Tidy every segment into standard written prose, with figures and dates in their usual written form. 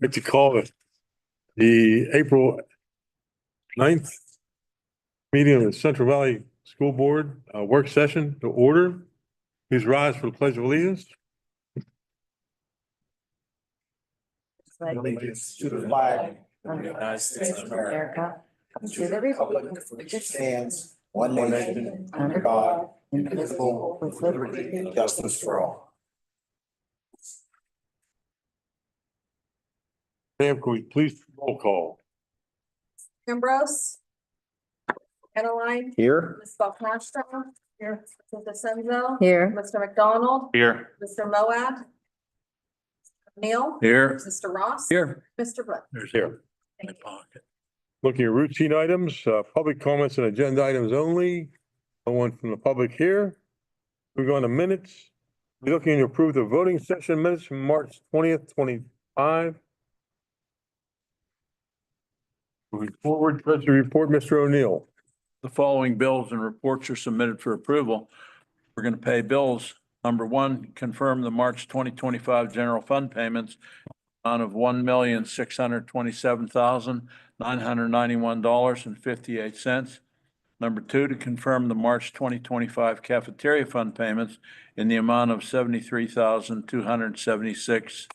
like to call it the April 9th meeting of the Central Valley School Board work session to order. Please rise for the Pledge of Allegiance. Allegiance to the flag of the United States of America, to the republic for which it stands, one nation, under God, indivisible, with liberty and justice for all. Ma'am, can we please roll call? Ambrose. Edeline. Here. Ms. Buckmaster. Here. Mr. DeCenzo. Here. Mr. McDonald. Here. Mr. Moab. Neil. Here. Mr. Ross. Here. Mr. Britt. There's Here. Thank you. Looking at routine items, public comments and agenda items only. No one from the public here. We're going to minutes. We're looking to approve the voting session minutes from March 20th, 25. Moving forward, Treasury report, Mr. O'Neill. The following bills and reports are submitted for approval. We're going to pay bills. Number one, confirm the March 2025 general fund payments amount of $1,627,991.58. Number two, to confirm the March 2025 cafeteria fund payments in the amount of $73,276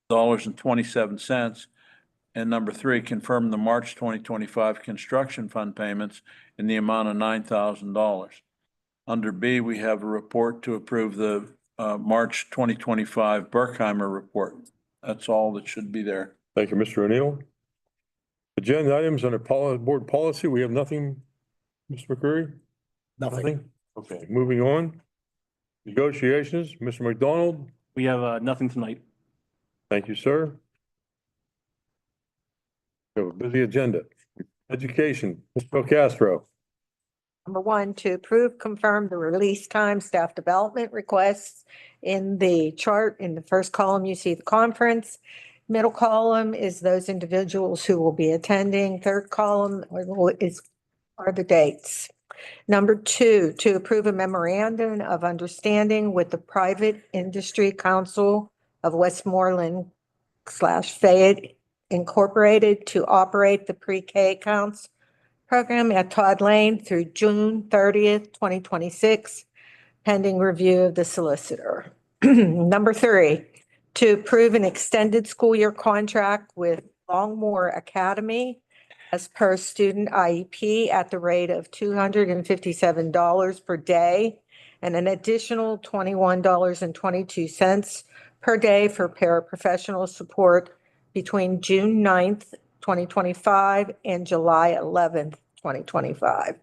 dollars and 27 cents. And number three, confirm the March 2025 construction fund payments in the amount of $9,000. Under B, we have a report to approve the March 2025 Berkheimer report. That's all that should be there. Thank you, Mr. O'Neill. Agenda items under board policy, we have nothing, Mr. McCreary? Nothing. Okay, moving on. Negotiations, Mr. McDonald. We have nothing tonight. Thank you, sir. We have a busy agenda. Education, Mr. Castro. Number one, to approve, confirm the release time, staff development requests. In the chart, in the first column, you see the conference. Middle column is those individuals who will be attending. Third column are the dates. Number two, to approve a memorandum of understanding with the Private Industry Council of Westmoreland / Fayette Incorporated to operate the pre-K accounts program at Todd Lane through June 30th, 2026, pending review of the solicitor. Number three, to approve an extended school year contract with Longmore Academy as per student IEP at the rate of $257 per day and an additional $21.22 per day for paraprofessional support between June 9th, 2025 and July 11th, 2025.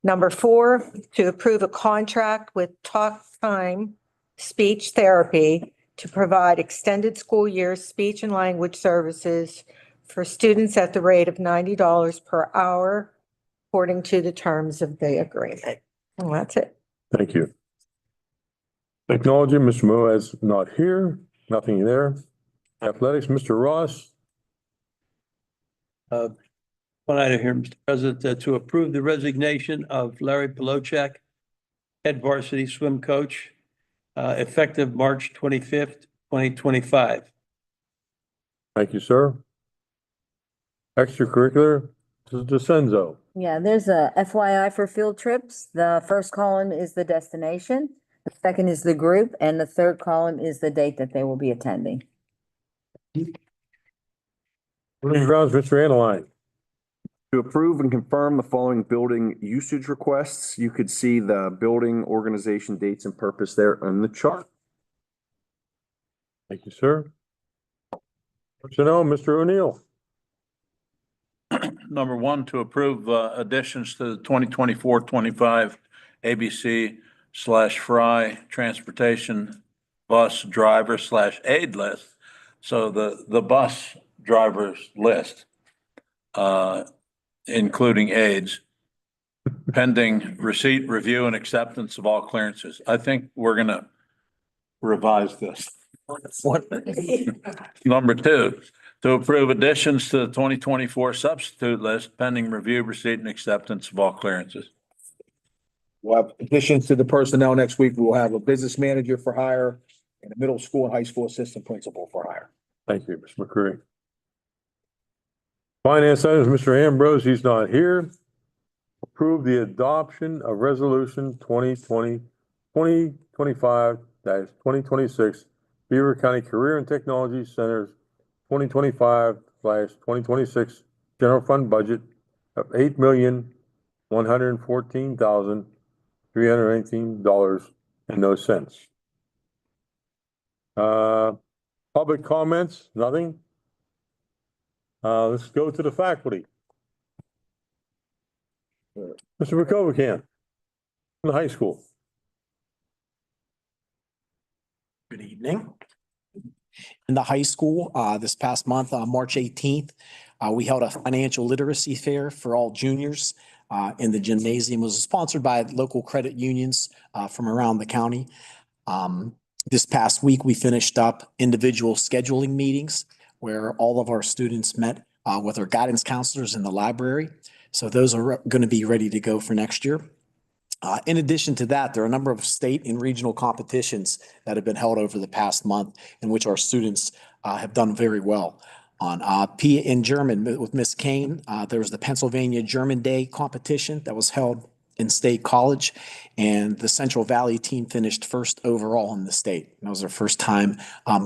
Number four, to approve a contract with Talk Time Speech Therapy to provide extended school year speech and language services for students at the rate of $90 per hour, according to the terms of the agreement. And that's it. Thank you. Technology, Mr. Moaz not here. Nothing there. Athletics, Mr. Ross. One item here, Mr. President, to approve the resignation of Larry Polochek, head varsity swim coach, effective March 25th, 2025. Thank you, sir. Extracurricular, Mrs. DeCenzo. Yeah, there's a FYI for field trips. The first column is the destination, the second is the group, and the third column is the date that they will be attending. Building grounds, Mr. Analine. To approve and confirm the following building usage requests, you could see the building organization dates and purpose there on the chart. Thank you, sir. Personnel, Mr. O'Neill. Number one, to approve additions to the 2024-25 ABC/Fry Transportation Bus Driver /Aid list. So the bus drivers list, including aides, pending receipt, review, and acceptance of all clearances. I think we're going to revise this. Number two, to approve additions to the 2024 substitute list, pending review, receipt, and acceptance of all clearances. We'll have additions to the personnel next week. We will have a business manager for hire and a middle school and high school assistant principal for hire. Thank you, Mr. McCreary. Finance items, Mr. Ambrose, he's not here. Approve the adoption of resolution 2025-2026 Beaver County Career and Technology Center's 2025/2026 general fund budget of $8,114,319.00. Public comments, nothing? Let's go to the faculty. Mr. McCovacan, from the high school. Good evening. In the high school, this past month, March 18th, we held a financial literacy fair for all juniors in the gymnasium. It was sponsored by local credit unions from around the county. This past week, we finished up individual scheduling meetings where all of our students met with our guidance counselors in the library. So those are going to be ready to go for next year. In addition to that, there are a number of state and regional competitions that have been held over the past month in which our students have done very well. On in German with Miss Kane, there was the Pennsylvania German Day competition that was held in State College, and the Central Valley team finished first overall in the state. And that was her first time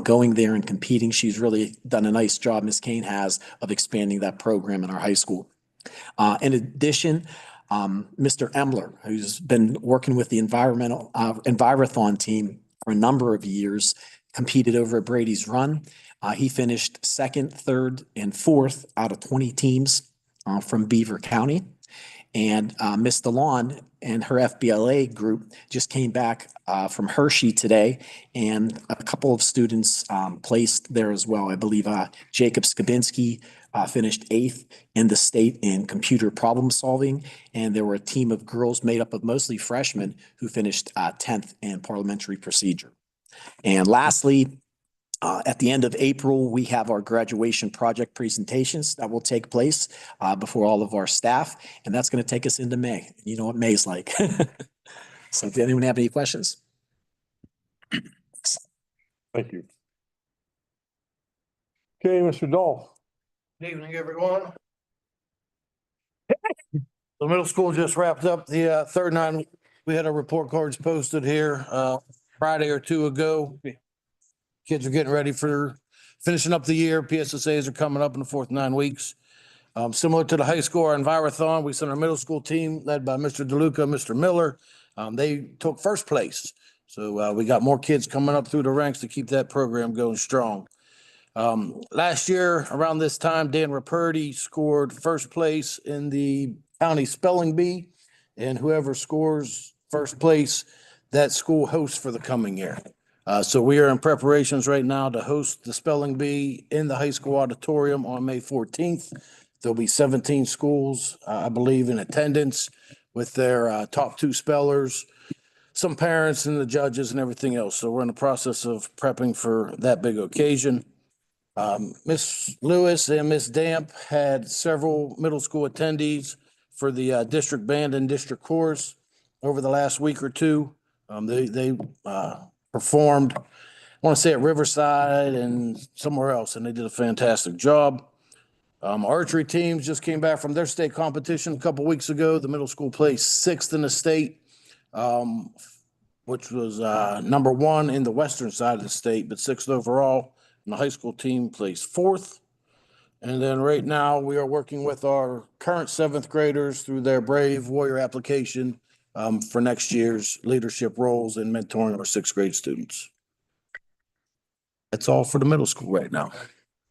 going there and competing. She's really done a nice job, Miss Kane has, of expanding that program in our high school. In addition, Mr. Emler, who's been working with the Envirathon team for a number of years, competed over at Brady's Run. He finished second, third, and fourth out of 20 teams from Beaver County. And Miss DeLon and her FBLA group just came back from Hershey today, and a couple of students placed there as well. I believe Jacob Skabinski finished 8th in the state in computer problem solving, and there were a team of girls made up of mostly freshmen who finished 10th in parliamentary procedure. And lastly, at the end of April, we have our graduation project presentations that will take place before all of our staff, and that's going to take us into May. You know what May's like. So did anyone have any questions? Thank you. Okay, Mr. Dahl. Good evening, everyone. The middle school just wrapped up the third night. We had our report cards posted here Friday or two ago. Kids are getting ready for finishing up the year. PSSAs are coming up in the fourth 9 weeks. Similar to the high school, our Envirathon, we sent our middle school team led by Mr. DeLuca, Mr. Miller. They took first place. So we got more kids coming up through the ranks to keep that program going strong. Last year, around this time, Dan Raperti scored first place in the county spelling bee, and whoever scores first place, that school hosts for the coming year. So we are in preparations right now to host the spelling bee in the high school auditorium on May 14th. There'll be 17 schools, I believe, in attendance with their top 2 spellers, some parents and the judges and everything else. So we're in the process of prepping for that big occasion. Miss Lewis and Miss Damp had several middle school attendees for the district band and district chorus over the last week or two. They performed, I want to say at Riverside and somewhere else, and they did a fantastic job. Archery teams just came back from their state competition a couple weeks ago. The middle school placed 6th in the state, which was number 1 in the western side of the state, but 6th overall. And the high school team placed 4th. And then right now we are working with our current 7th graders through their Brave Warrior application for next year's leadership roles and mentoring our 6th grade students. That's all for the middle school right now.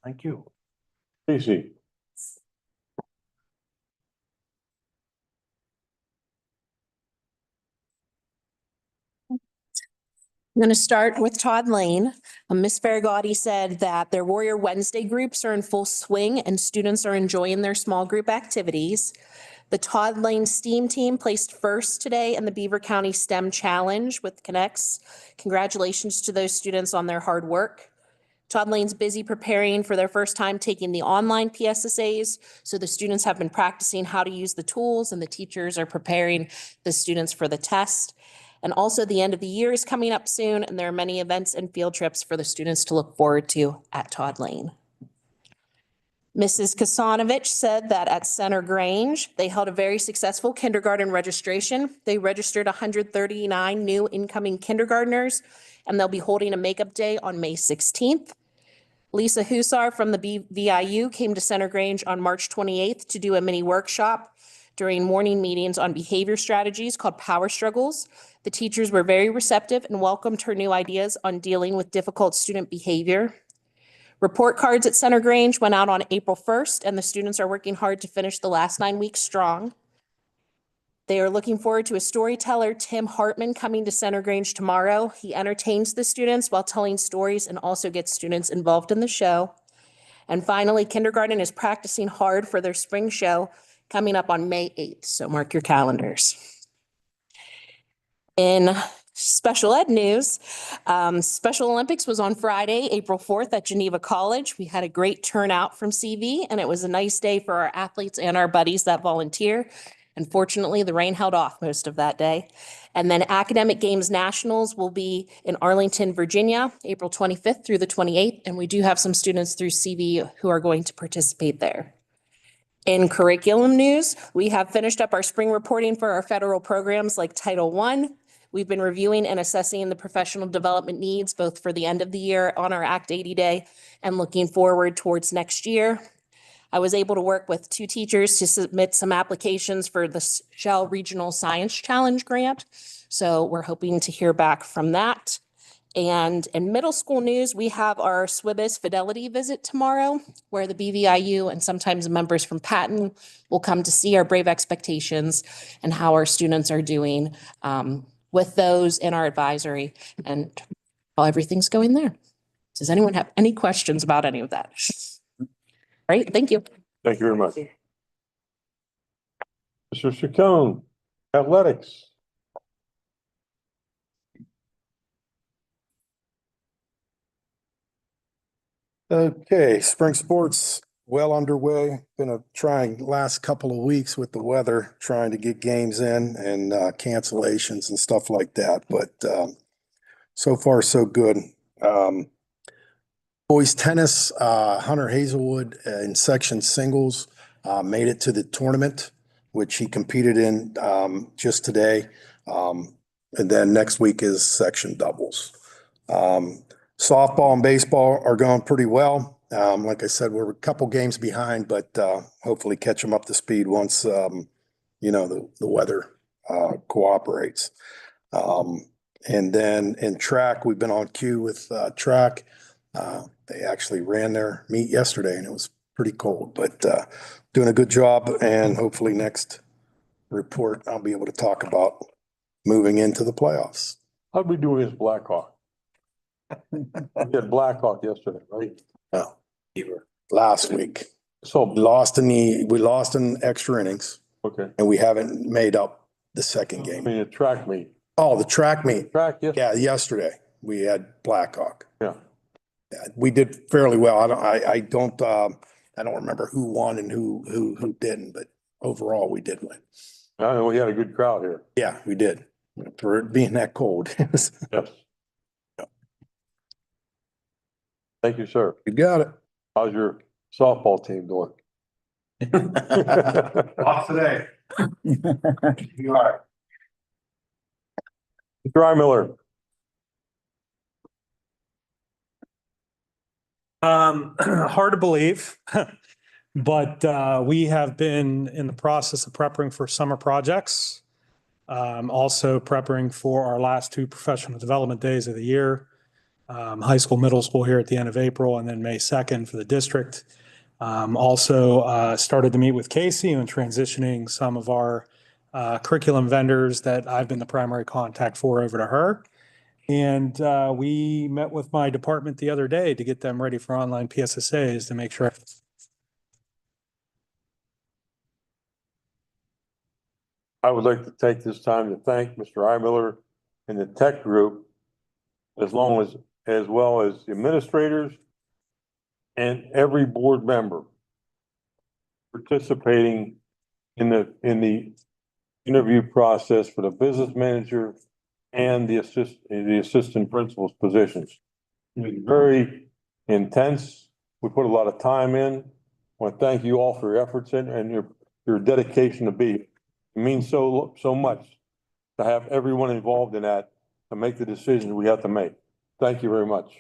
Thank you. Casey. I'm going to start with Todd Lane. Ms. Farragotti said that their Warrior Wednesday groups are in full swing and students are enjoying their small group activities. The Todd Lane STEAM team placed first today in the Beaver County STEM Challenge with Connects. Congratulations to those students on their hard work. Todd Lane's busy preparing for their first time taking the online PSSAs. So the students have been practicing how to use the tools and the teachers are preparing the students for the test. And also the end of the year is coming up soon, and there are many events and field trips for the students to look forward to at Todd Lane. Mrs. Kasanovich said that at Center Grange, they held a very successful kindergarten registration. They registered 139 new incoming kindergartners, and they'll be holding a makeup day on May 16th. Lisa Husar from the BVIU came to Center Grange on March 28th to do a mini workshop during morning meetings on behavior strategies called Power Struggles. The teachers were very receptive and welcomed her new ideas on dealing with difficult student behavior. Report cards at Center Grange went out on April 1st, and the students are working hard to finish the last 9 weeks strong. They are looking forward to a storyteller, Tim Hartman, coming to Center Grange tomorrow. He entertains the students while telling stories and also gets students involved in the show. And finally, kindergarten is practicing hard for their spring show coming up on May 8th, so mark your calendars. In special ed news, Special Olympics was on Friday, April 4th at Geneva College. We had a great turnout from CV, and it was a nice day for our athletes and our buddies that volunteer. Unfortunately, the rain held off most of that day. And then Academic Games Nationals will be in Arlington, Virginia, April 25th through the 28th, and we do have some students through CV who are going to participate there. In curriculum news, we have finished up our spring reporting for our federal programs like Title I. We've been reviewing and assessing the professional development needs, both for the end of the year on our Act 80 Day and looking forward towards next year. I was able to work with 2 teachers to submit some applications for the Shell Regional Science Challenge grant. So we're hoping to hear back from that. And in middle school news, we have our SWIBIS Fidelity visit tomorrow, where the BVIU and sometimes members from Patton will come to see our Brave Expectations and how our students are doing with those in our advisory and how everything's going there. Does anyone have any questions about any of that? Right, thank you. Thank you very much. Mr. Chacon, athletics. Okay, spring sports well underway. Been a trying last couple of weeks with the weather, trying to get games in and cancellations and stuff like that. But so far, so good. Boys tennis, Hunter Hazelwood in section singles made it to the tournament, which he competed in just today. And then next week is section doubles. Softball and baseball are going pretty well. Like I said, we're a couple games behind, but hopefully catch them up to speed once, the weather cooperates. And then in track, we've been on cue with track. They actually ran their meet yesterday and it was pretty cold, but doing a good job. And hopefully next report, I'll be able to talk about moving into the playoffs. How'd we do against Blackhawk? We had Blackhawk yesterday, right? No, last week. So, We lost in extra innings okay. and we haven't made up the second I game. mean, a track meet. Oh, the track meet. Track, yes. Yeah, yesterday we had Blackhawk. Yeah. Yeah, we did fairly well. I don't remember who won and who didn't, but overall we did win. I know we had a good crowd here. Yeah, we did. For it being that cold. Yes. Thank you, sir. You got it. How's your softball team doing? Off today. You are. Mr. Miller. Hard to believe, but we have been in the process of preparing for summer projects. Also preparing for our last 2 professional development days of the year. High school, middle school here at the end of April, and then May 2nd for the district. Also started to meet with Casey and transitioning some of our curriculum vendors that I've been the primary contact for over to her. And we met with my department the other day to get them ready for online PSSAs to make sure. I would like to take this time to thank Mr. Eimiller and the tech group, as well as the administrators and every board member participating in the interview process for the business manager and the assistant principal's positions. It was very intense. We put a lot of time in. I want to thank you all for your efforts and your dedication to be. It means so much to have everyone involved in that, to make the decisions we have to make. Thank you very much.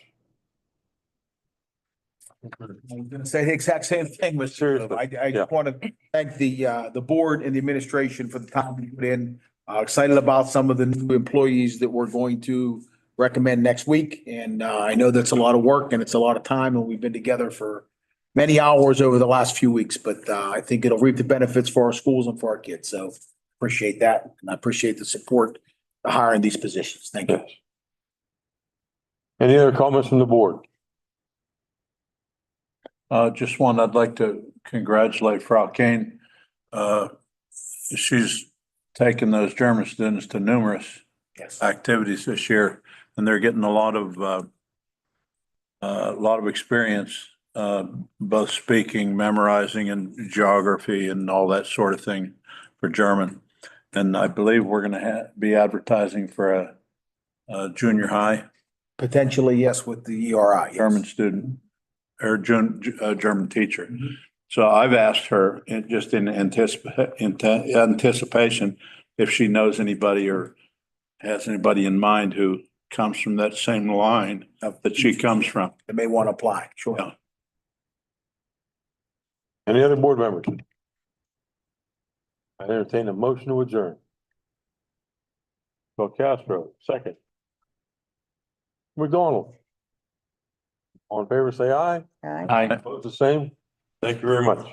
I'm gonna say the exact same thing, Mr. Seriously, I just want to thank the board and the administration for the time we put in. Excited about some of the new employees that we're going to recommend next week. And I know that's a lot of work and it's a lot of time, and we've been together for many hours over the last few weeks, but I think it'll reap the benefits for our schools and for our kids. So appreciate that. And I appreciate the support, the hiring these positions. Thank you. Yes. Any other comments from the board? Just one, I'd like to congratulate Frau Kane. She's taken those German students to numerous Yes. activities this year, and they're getting a lot of experience, both speaking, memorizing, and geography and all that sort of thing for German. And I believe we're gonna be advertising for a junior high Potentially, yes, with the ERI. yes. German student or German teacher. So I've asked her just in anticipation if she knows anybody or has anybody in mind who comes from that same line that she comes from. They may want to apply. Sure. Yeah. Any other board members? I entertain a motion to adjourn. Bill Castro, second. McDonald. All in favor, say aye. Aye. Aye. Opposed, the same. Thank you very much.